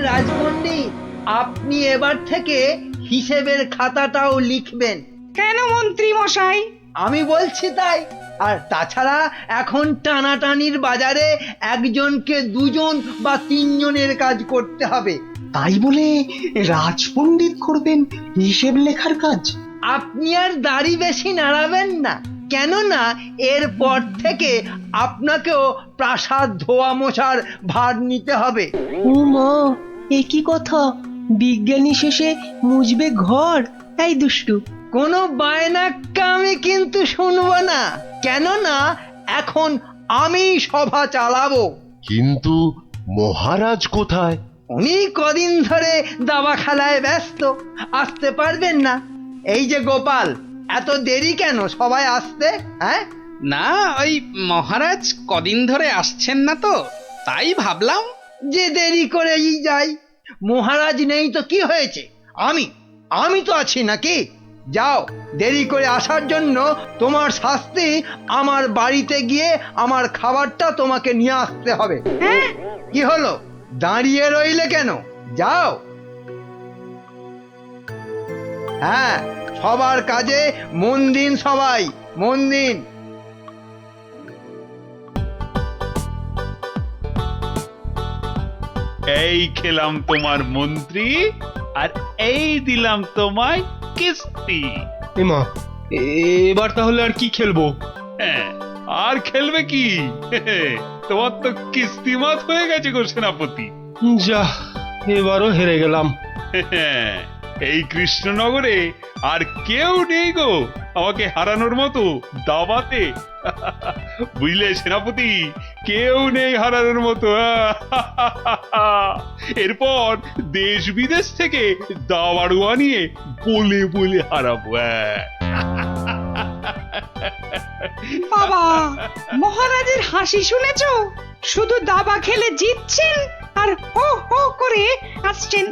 রাজপণ্ডিত, আপনি এবার থেকে হিসেবের খাতাটাও লিখবেন। কেন মন্ত্রী মশাই? আমি বলছি তাই। আর তাছাড়া এখন টানাটানির বাজারে একজনকে দুজন বা তিনজনের কাজ করতে হবে। তাই বলে রাজপণ্ডিত করবেন হিসেব লেখার কাজ? আপনি আর দাড়ি বেশি নাড়াবেন না, কেননা এরপর থেকে আপনাকেও প্রাসাদ ধোয়া মোছার ভার নিতে হবে। ও মা, এ কি কথা! বিজ্ঞানী শেষে মুজবে ঘর? এই দুষ্টু, কোনো বায়নাক্কা আমি কিন্তু শুনবো না, কেননা এখন আমি সভা চালাবো। কিন্তু মহারাজ কোথায়? উনি কদিন ধরে দাবা খেলায় ব্যস্ত, আসতে পারবেন না। এই যে গোপাল, এত দেরি কেন সবাই আসতে? হ্যাঁ, না, ওই মহারাজ কদিন ধরে আসছেন না তো, তাই ভাবলাম। যে দেরি করেই যাই। মহারাজ নেই তো কি হয়েছে, আমি তো আছি নাকি? যাও, দেরি করে আসার জন্য তোমার শাস্তি আমার বাড়িতে গিয়ে আমার খাবারটা তোমাকে নিয়ে আসতে হবে। কি হলো, দাঁড়িয়ে রইলে কেন? যাও। হ্যাঁ, সবার কাজে মন দিন, সবাই মন দিন। এই খেলাম তোমার মন্ত্রী, আর এই দিলাম তোমায় কিস্তি। এমা, এবার তাহলে আর কি খেলবো? হ্যাঁ, আর খেলবে কি? তোমার তো কিস্তিমাত হয়ে গেছে গো সেনাপতি। যা, এবারও হেরে গেলাম। এই কৃষ্ণনগরে আর কেউ নেই গো আমাকে হারানোর মতো দাবাতে। বুঝলে সেনাপতি, কেউ নেই হারানোর মতো। এরপর দেশ বিদেশ থেকে দাবাড়ুয়া নিয়ে বলে বলে হারাবো। বাবা, মহারাজের হাসি শুনেছো? শুধু দাবা খেলে জিতছেন আর হো হো করে আসছেন।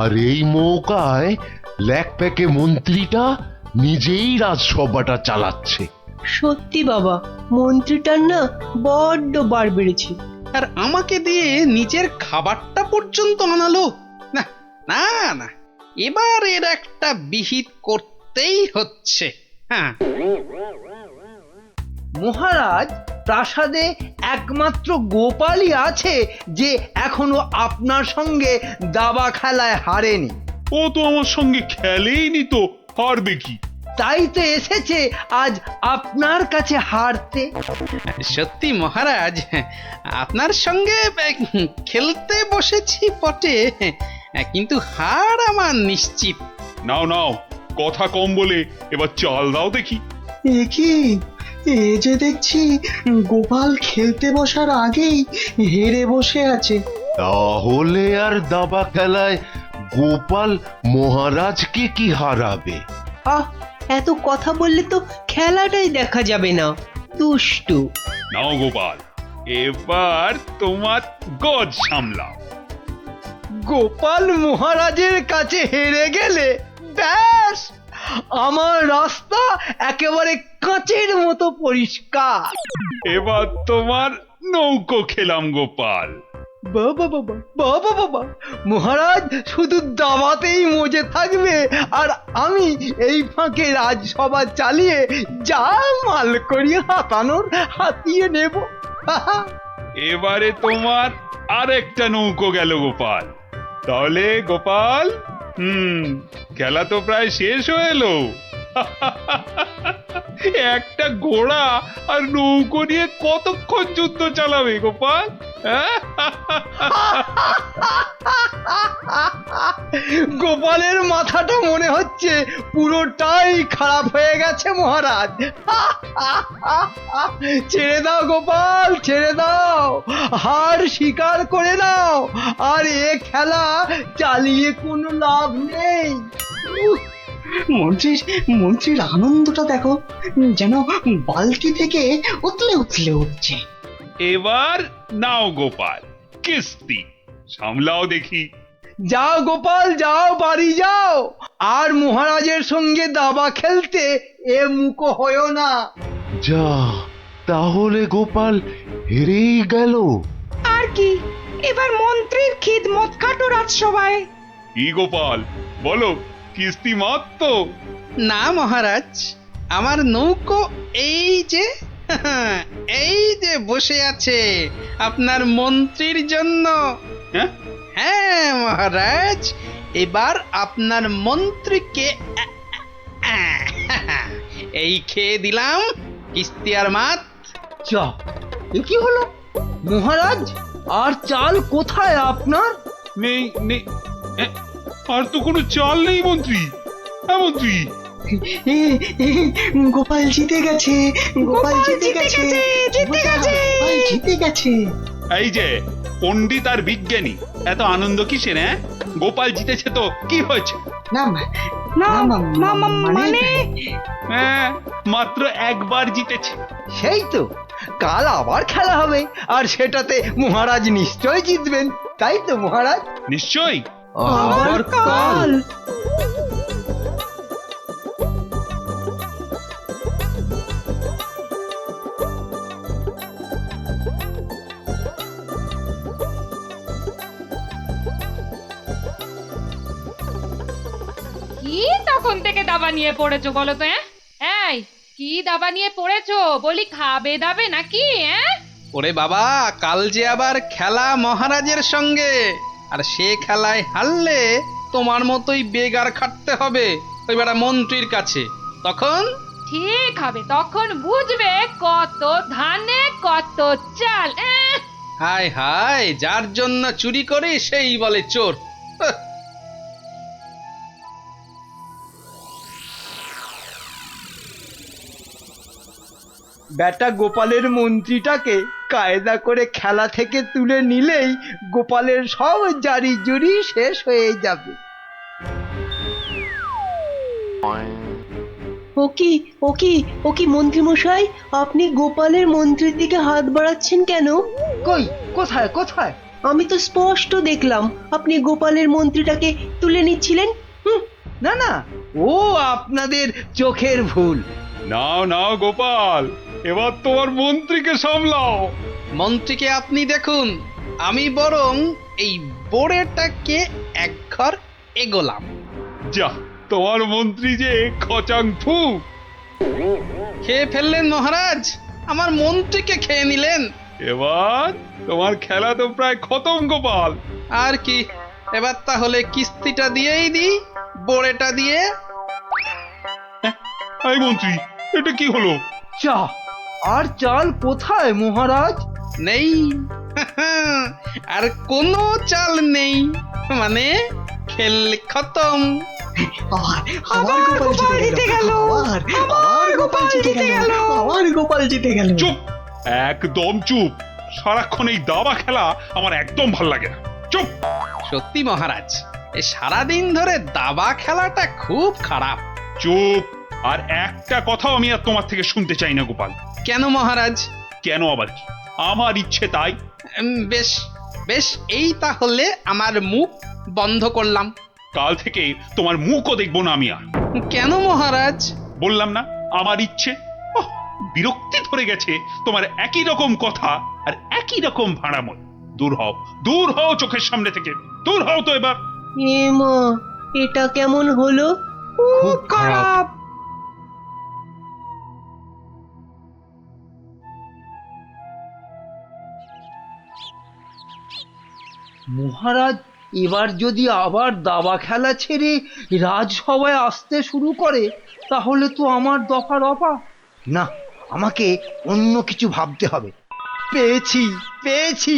আর এই মৌকায় ল্যাকপ্যাকে মন্ত্রীটা নিজেই রাজসভাটা চালাচ্ছে। সত্যি বাবা, মন্ত্রীটার না বড্ড বার বেড়েছে। আর আমাকে দিয়ে নিজের খাবারটা পর্যন্ত আনালো। না না না, এবার এর একটা বিহিত করতেই হচ্ছে। হ্যাঁ, মহারাজ, প্রাসাদে একমাত্র গোপালই আছে যে এখনো আপনার সঙ্গে দাবা খেলায় হারেনি। ও তো আমার সঙ্গে খেলেইনি, তো হারবে কি? তাই তো এসেছে আজ আপনার কাছে হারতে। সত্যি মহারাজ, আপনার সঙ্গে খেলতে বসেছি বটে, কিন্তু হার আমার নিশ্চিত। নাও নাও, কথা কম বলে এবার চাল দাও দেখি। এ কি, এ যে দেখছি গোপাল খেলতে বসার আগেই হেরে বসে আছে। তাহলে আর দাবা খেলায় গোপাল মহারাজকে কি হারাবে? আহ, এত কথা বললে তো খেলাটাই দেখা যাবে না। দুষ্টু। নাও গোপাল, এবার তোমার গজ সামলাও। গোপাল মহারাজের কাছে হেরে গেলে ব্যাস, আমার রাস্তা একেবারে কাঁচের মতো পরিষ্কার। এবার তোমার নৌকো খেলাম গোপাল। বাবা বাবা বাবা বাবা, মহারাজ শুধু দাবাতেই মজে থাকবে, আর আমি এই ফাঁকে রাজসভা চালিয়ে যা মাল করি হাতানোর হাতিয়ে নেব। এবারে তোমার আরেকটা নৌকো গেল গোপাল। তাহলে গোপাল, খেলা তো প্রায় শেষ হয়ে এলো। একটা ঘোড়া আর নৌকো নিয়ে কতক্ষণ যুদ্ধ চালাবে গোপাল? গোপালের মাথাটা মনে হচ্ছে পুরোটাই খারাপ হয়ে গেছে মহারাজ। ছেড়ে দাও গোপাল, ছেড়ে দাও, হার স্বীকার করে নাও, আর এ খেলা চালিয়ে কোনো লাভ নেই। মন্ত্রীর আনন্দটা দেখো, যেন বালতি থেকে উতলে উতলে উঠছে। এবার নাও গোপাল কিস্তি, সামলাও দেখি। যাও গোপাল, যাও, বাড়ি যাও, আর মহারাজের সঙ্গে দাবা খেলতে এ মুখো হয়েও না। যা, তাহলে গোপাল হেরেই গেল। আর কি, এবার মন্ত্রীর খিদমত খাটো রাজসভায়। কি গোপাল বলো, কিস্তি মাত তো? না মহারাজ, আমার নৌকো এই যে এই যে বসে আছে আপনার মন্ত্রীর জন্য। হ্যাঁ, হ্যাঁ মহারাজ, এবার আপনার মন্ত্রীকে এই খেয়ে দিলাম কিস্তি আর মাত। যা, এ কি হলো মহারাজ? আর চাল কোথায় আপনার? নেই নেই, এ, আর তো কোনো চাল নেই মন্ত্রী। হ্যাঁ মন্ত্রী, এ, এ, গোপাল জিতে গেছে, গোপাল জিতে গেছে, জিতে গেছে। গোপাল জিতে গেছে। এই যে পণ্ডিত আর বিজ্ঞানী, এত আনন্দ কিসের? হ্যাঁ, গোপাল জিতেছে তো কি হয়েছে? না না না, মানে হ্যাঁ, মাত্র একবার জিতেছে। সেই তো, কাল আবার খেলা হবে, আর সেটাতে মহারাজ নিশ্চয় জিতবেন, তাই তো মহারাজ? নিশ্চয়ই। আবার কাল। কি তখন থেকে দাবা নিয়ে পড়েছো বলো তো? এই কি দাবা নিয়ে পড়েছো? বলি খাবে দাবে নাকি? ওরে বাবা, কাল যে আবার খেলা মহারাজের সঙ্গে, আর সে খেলায় হারলে তোমার মতোই বেগার খাটতে হবে ওই বেটা মন্ত্রীর কাছে। তখন ঠিক হবে, তখন বুঝবে কত ধানে কত চাল। হায় হায়, যার জন্য চুরি করে সেই বলে চোর। হাহ। বেটা গোপালের মন্ত্রীটাকে কায়দা করে খেলা থেকে তুলে নিলেই গোপালের সব জারি জুরি শেষ হয়ে যাবে। ও কি মন্ত্রী মশাই, আপনি গোপালের মন্ত্রীর দিকে হাত বাড়াচ্ছেন কেন? কই, কোথায় কোথায়? আমি তো স্পষ্ট দেখলাম আপনি গোপালের মন্ত্রীটাকে তুলে নিচ্ছিলেন। না না, ও আপনাদের চোখের ভুল। নাও নাও গোপাল, এবার তোমার মন্ত্রীকে সামলাও। মন্ত্রীকে আপনি দেখুন, আমি বরং এই বোড়েটাকে এক ঘর এগোলাম। যা, তোমার মন্ত্রী যে খচাং ফু। খেয়ে ফেললেন মহারাজ, আমার মন্ত্রীকে খেয়ে নিলেন। এবার তোমার খেলা তো প্রায় খতম গোপাল। আর কি, এবার তাহলে কিস্তিটা দিয়েই দিই, বোড়েটা দিয়ে। এই মন্ত্রী, এটা কি হলো? চা আর চাল কোথায় মহারাজ? নেই, আর কোনো চাল নেই, মানে খেল খতম। আবার গোপাল জিতে গেল, আবার গোপাল জিতে গেল, আবার গোপাল জিতে গেল। চুপ, একদম চুপ। সারাক্ষণ এই দাবা খেলা আমার একদম ভাল লাগে না। চুপ। সত্যি মহারাজ, এ সারাদিন ধরে দাবা খেলাটা খুব খারাপ। চুপ, আর একটা কথাও আমি আর তোমার থেকে শুনতে চাই না গোপাল। কেন মহারাজ? কেন আবার কি? আমার ইচ্ছে তাই। বেশ বেশ, এই তাহলে আমার মুখ বন্ধ করলাম। কাল থেকে তোমার মুখও দেখবো না আমি আর। কেন মহারাজ? বললাম না, আমার ইচ্ছে। ওহ, বিরক্তি ধরে গেছে তোমার একই রকম কথা আর একই রকম ভাড়াময়। দূর হও, দূর হও চোখের সামনে থেকে, দূর হও তো এবার। এ মা, এটা কেমন হলো? খুব খারাপ। মহারাজ এবার যদি আবার দাবা খেলা ছেড়ে রাজসভায় আসতে শুরু করে, তাহলে তো আমার দফা রফা। না, আমাকে অন্য কিছু ভাবতে হবে। পেয়েছি পেয়েছি,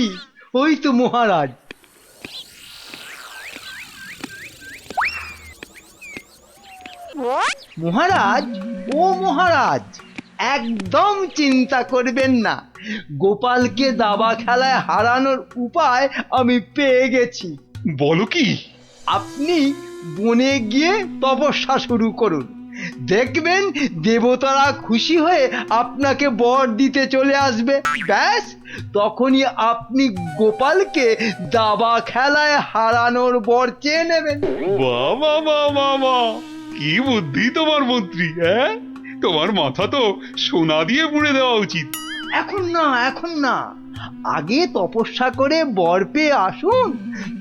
ওই তো মহারাজ। মহারাজ, ও মহারাজ, একদম চিন্তা করবেন না, গোপালকে দাবা খেলায় হারানোর উপায় আমি পেয়ে গেছি। বলো কি? আপনি বনে গিয়ে তপস্যা শুরু করুন, দেখবেন দেবতারা খুশি হয়ে আপনাকে বর দিতে চলে আসবে। ব্যাস, তখনই আপনি গোপালকে দাবা খেলায় হারানোর বর চেয়ে নেবেন। বাবা বাবা বাবা, কি বুদ্ধি তোমার মন্ত্রী! হ্যাঁ, তোমার মাথা তো সোনা দিয়ে মুড়ে দেওয়া উচিত। এখন না, এখন না, আগে তপস্যা করে বর পেয়ে আসুন,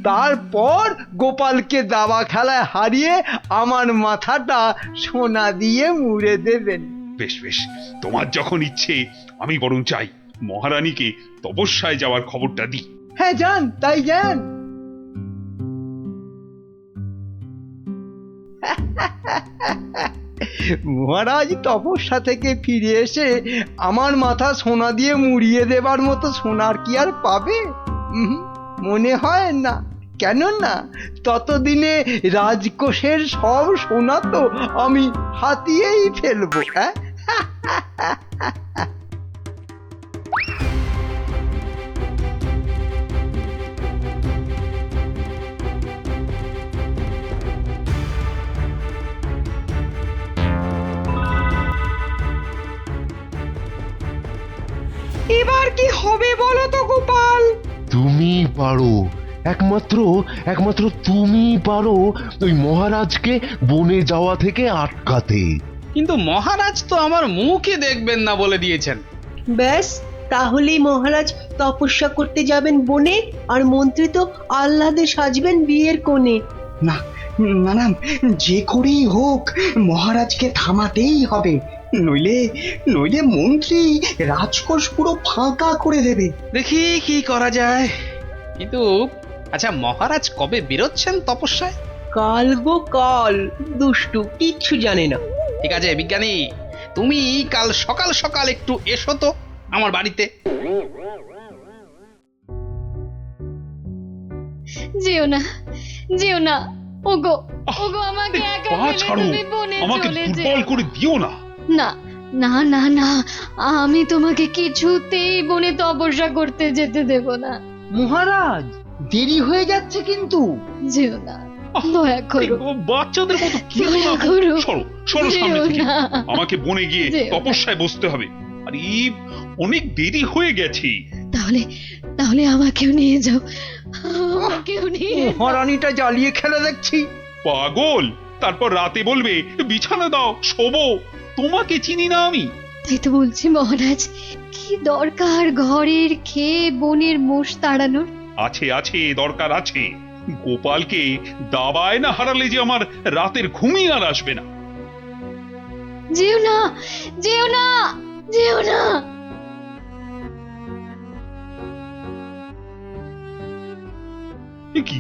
তারপর গোপালকে দাবা খেলায় হারিয়ে আমার মাথাটা সোনা দিয়ে মুড়ে দেবেন। বেশ বেশ, তোমার যখন ইচ্ছে আমি বরং চাই মহারানীকে তপস্যায় যাওয়ার খবরটা দিই। হ্যাঁ যান, তাই যান। মহারাজ তপস্যা থেকে ফিরে এসে আমার মাথা সোনা দিয়ে মুড়িয়ে দেবার মতো সোনার কি আর পাবে? মনে হয় না। কেননা ততদিনে রাজকোষের সব সোনা তো আমি হাতিয়েই ফেলবো। হ্যাঁ, এবার কি হবে বলো তো গোপাল? তুমি পারো, একমাত্র একমাত্র তুমি পারো ওই মহারাজকে বনে যাওয়া থেকে আটকাতে। কিন্তু মহারাজ তো আমার মুখই দেখবেন না বলে দিয়েছেন। ব্যাস, তাহলেই মহারাজ তপস্যা করতে যাবেন বনে, আর মন্ত্রী তো আহ্লাদে সাজবেন বিয়ের কোণে। না না না, যে করেই হোক মহারাজকে থামাতেই হবে, নইলে নইলে মন্ত্রী রাজকোষ পুরো ফাঁকা করে দেবে। দেখি কি করা যায়। কিন্তু আচ্ছা, মহারাজ কবে বেরোচ্ছেন তপস্যায়? কাল গো কাল, দুষ্টু কিচ্ছু জানে না। ঠিক আছে বিজ্ঞানী, তুমি কাল সকাল সকাল একটু এসো তো আমার বাড়িতে। যেও না, যেও না, ওগো ওগো, আমাকে একা পা ফেলে ছাড়ো, তুমি বনে আমাকে চলে দুর্বল যেও করে দিও না। না। না না না, আমি তোমাকে কিছুতেই বনে তপস্যা করতে যেতে দেব না। মহারাজ দেরি হয়ে যাচ্ছে কিন্তু। যেও না, দয়া এই করো, বাচ্চাদের মতো কি দয়া করো। সরো সরো সামনে যেও থেকে। না। আমাকে বনে গিয়ে যেও না। তপস্যায় বসতে হবে। আর এই অনেক দেরি হয়ে গেছে। তাহলে তাহলে আমাকেও নিয়ে যাও, আমাকেও নিয়ে যাও। মহারানীটা জ্বালিয়ে খেলে দেখছি। পাগল, তারপর রাতে বলবে বিছানা দাও শোবো। তোমাকে চিনি না আমি। তাই তো বলছি মহারাজ, কি দরকার ঘরের খেয়ে বনের মোষ তাড়ানোর? আছে আছে, দরকার আছে। গোপালকে দাবায় না হারালে যে আমার রাতের ঘুমই আর আসবে না। যেও না, যেও না, যেও না। এ কি,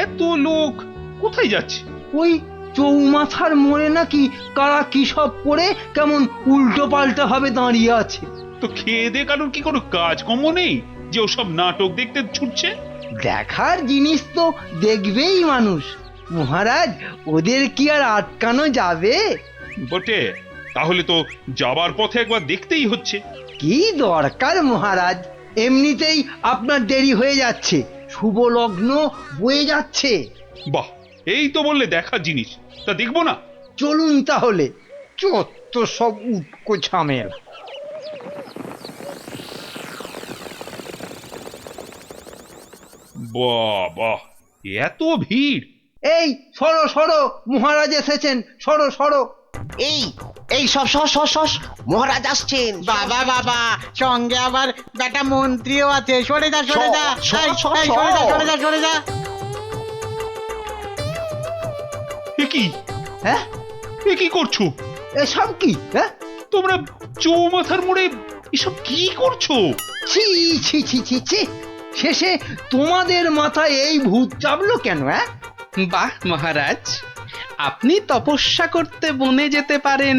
এত লোক কোথায় যাচ্ছে? ওই চৌমাথার মোড়ে নাকি কারা কি সব পড়ে কেমন উল্টো পাল্টা ভাবে দাঁড়িয়ে আছে। তো খেয়ে দে কারোর কি কোনো কাজকর্ম নেই যে ওসব নাটক দেখতে ছুটছে? দেখার জিনিস তো দেখবেই মানুষ। মহারাজ, ওদের কি আর আটকানো যাবে? বটে, তাহলে তো যাবার পথে একবার দেখতেই হচ্ছে। কি দরকার মহারাজ, এমনিতেই আপনার দেরি হয়ে যাচ্ছে, শুভ লগ্ন বয়ে যাচ্ছে। বাহ, এই তো বললে দেখার জিনিস, তা দেখবো না? চলুন তাহলে। চত্ব সব উটকো ঝামেলা। বাহ বাহ, এত ভিড়! এই সরো সরো, মহারাজ এসেছেন, সরো সরো। এই এই সব সস সস সস, মহারাজ আসছেন। বাবা বাবা, সঙ্গে আবার বেটা মন্ত্রীও আছে। সরে যা, সরে যা, এই, এই, সরে যা, সরে যা, সরে যা। এ কি, হ্যাঁ, এ কি করছো এসব কি? হ্যাঁ, তোমরা? চৌমাথার মোড়ে এসব কি করছো? ছি ছি ছি ছি ছি, শেষে তোমাদের মাথায় এই ভূত চাপলো কেন? হ্যাঁ, বাহ মহারাজ, আপনি তপস্যা করতে বনে যেতে পারেন,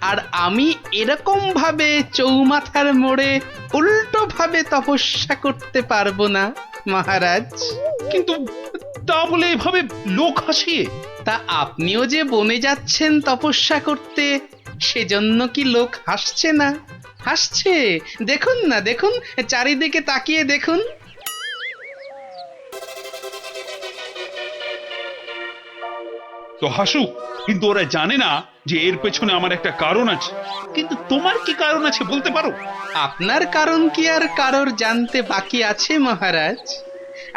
আর আমি এরকম ভাবে চৌমাথার মোড়ে উল্টো ভাবে তপস্যা করতে পারবো না মহারাজ। কিন্তু তা বলে এভাবে লোক হাসিয়ে? তা আপনিও যে বনে যাচ্ছেন তপস্যা করতে, সেজন্য কি লোক হাসছে না? হাসছে, দেখুন না, দেখুন, চারিদিকে তাকিয়ে দেখুন। তো হাসুক, কিন্তু ওরা জানে না যে এর পেছনে আমার একটা কারণ আছে। কিন্তু তোমার কি কারণ আছে বলতে পারো? আপনার কারণ কি আর কারোর জানতে বাকি আছে মহারাজ?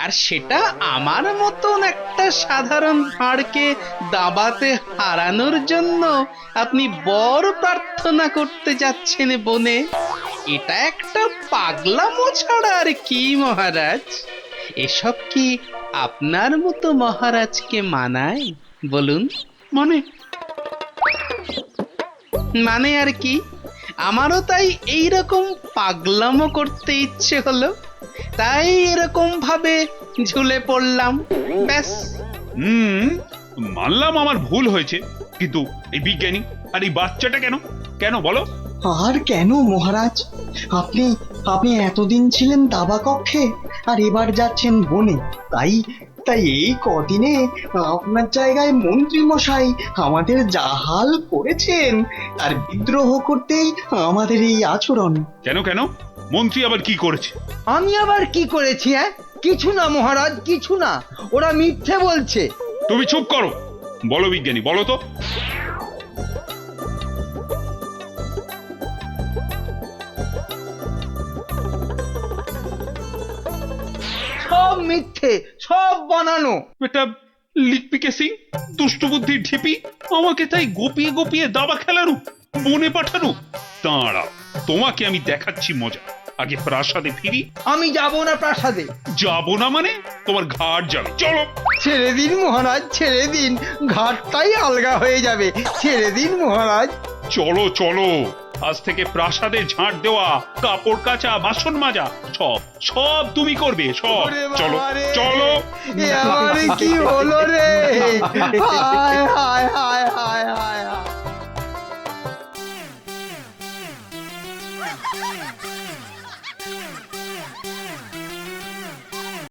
আর সেটা আমার মতন একটা সাধারণ ভাঁড়কে দাবাতে হারানোর জন্য আপনি বর প্রার্থনা করতে যাচ্ছেন বনে। এটা একটা পাগলামো ছাড়া আর কি মহারাজ? এসব কি আপনার মতো মহারাজকে মানায় বলুন? মানে মানে আর কি, আমারও তাই এইরকম পাগলামো করতে ইচ্ছে হলো, তাই এরকম ভাবে ঝুলে পড়লাম, ব্যাস। মানলাম আমার ভুল হয়েছে, কিন্তু এই বিজ্ঞানী আর এই বাচ্চাটা কেন কেন বলো? আর কেন মহারাজ? আপনি আপনি এতদিন ছিলেন দাবা কক্ষে, আর এবার যাচ্ছেন বনে। তাই তাই এই কদিনে আপনার জায়গায় মন্ত্রী মশাই আমাদের যা হাল করেছেন, আর বিদ্রোহ করতেই আমাদের এই আচরণ। কেন কেন মন্ত্রী আবার কি করেছে? আমি আবার কি করেছি? কিছু না মহারাজ, কিছু না, ওরা মিথ্যে বলছে। তুমি চুপ করো। বলো বিজ্ঞানী, বলো তো। সব মিথ্যে, সব বানানো। এটা লিকপিকে সিং, দুষ্টু বুদ্ধির ঢিপি, আমাকে তাই গোপিয়ে গোপিয়ে দাবা খেলানো, বনে পাঠানো। দাঁড়া, তোমাকে আমি দেখাচ্ছি মজা। আগে প্রাসাদে ফিরি। আমি যাব না প্রাসাদে। যাবো না মানে? তোমার ঘাট যাবে, চলো। ছেড়ে দিন মহারাজ, ছেড়ে দিন, ঘাটটাই আলগা হয়ে যাবে। ছেড়ে দিন মহারাজ। চলো চলো, আজ থেকে প্রাসাদে ঝাঁট দেওয়া, কাপড় কাচা, বাসন মাজা, সব সব তুমি করবে, সব। ওরে চলো বাবা রে, চলো। এ আমারে কি হলো রে? হায় হায় হায় হায় হায়।